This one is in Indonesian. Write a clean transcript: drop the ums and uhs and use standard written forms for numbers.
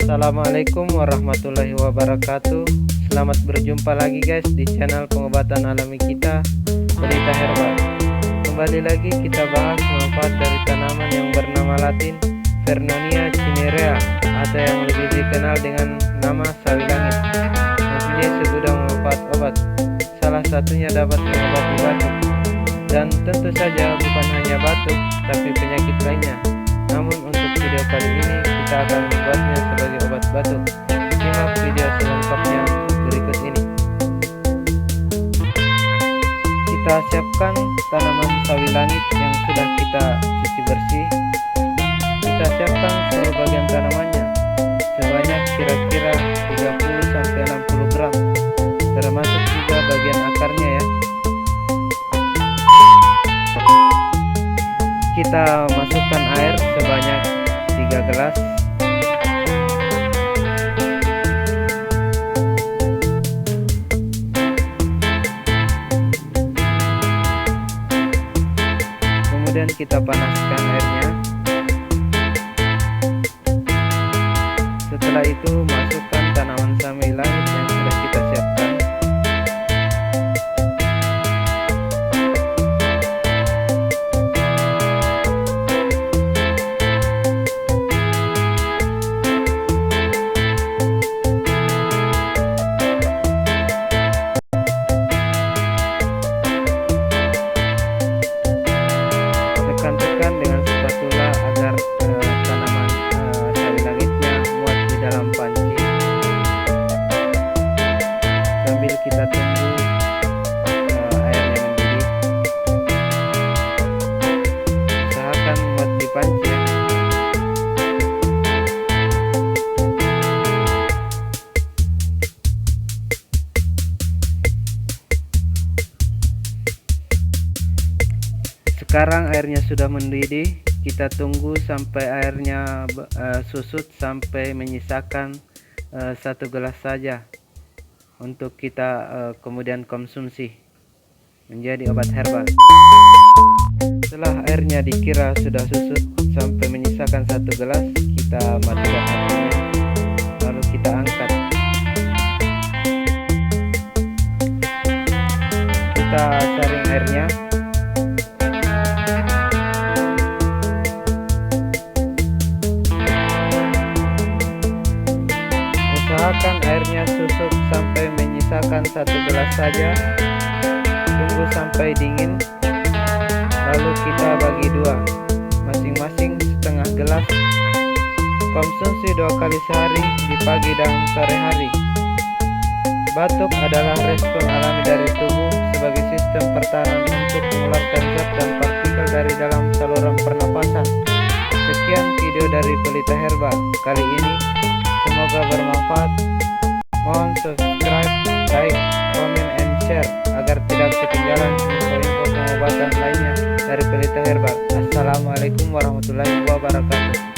Assalamualaikum warahmatullahi wabarakatuh. Selamat berjumpa lagi guys di channel pengobatan alami kita, Pelita Herbal. Kembali lagi kita bahas manfaat dari tanaman yang bernama latin Vernonia cinerea atau yang lebih dikenal dengan nama sawi langit. Mempunyai segudang manfaat obat. Salah satunya dapat mengobati batuk. Dan tentu saja bukan hanya batuk, tapi penyakit lainnya. Namun untuk video kali ini kita akan membuatnya sebagai obat batuk. Simak video selengkapnya berikut ini. Kita siapkan tanaman sawi langit yang sudah kita cuci bersih. Kita siapkan seluruh bagian tanamannya sebanyak kira-kira 30-60 gram, termasuk juga bagian akarnya ya. Kita masukkan air sebanyak 3 gelas. Kemudian kita panaskan airnya. Setelah itu masukkan tanaman sawi langit yang sudah kita siapkan. Tekan-tekan dengan spatula agar tanaman sawi langitnya muat di dalam panci. Sambil kita tunggu airnya mendidih. Usahakan muat di panci ya. Sekarang airnya sudah mendidih, kita tunggu sampai airnya susut sampai menyisakan 1 gelas saja untuk kita kemudian konsumsi menjadi obat herbal. Setelah airnya dikira sudah susut sampai menyisakan 1 gelas, kita matikan apinya, lalu kita angkat. Kita saring airnya. Usahakan airnya susut sampai menyisakan 1 gelas saja. Tunggu sampai dingin, lalu kita bagi 2, masing-masing setengah gelas. Konsumsi 2 kali sehari, di pagi dan sore hari. Batuk adalah respon alami dari tubuh sebagai sistem pertahanan untuk mengeluarkan zat dan partikel dari dalam saluran pernapasan. Sekian video dari Pelita Herbal kali ini. Semoga bermanfaat. Mohon subscribe, like, comment, and share agar tidak ketinggalan info-info pengobatan lainnya dari Pelita Herbal. Assalamualaikum warahmatullahi wabarakatuh.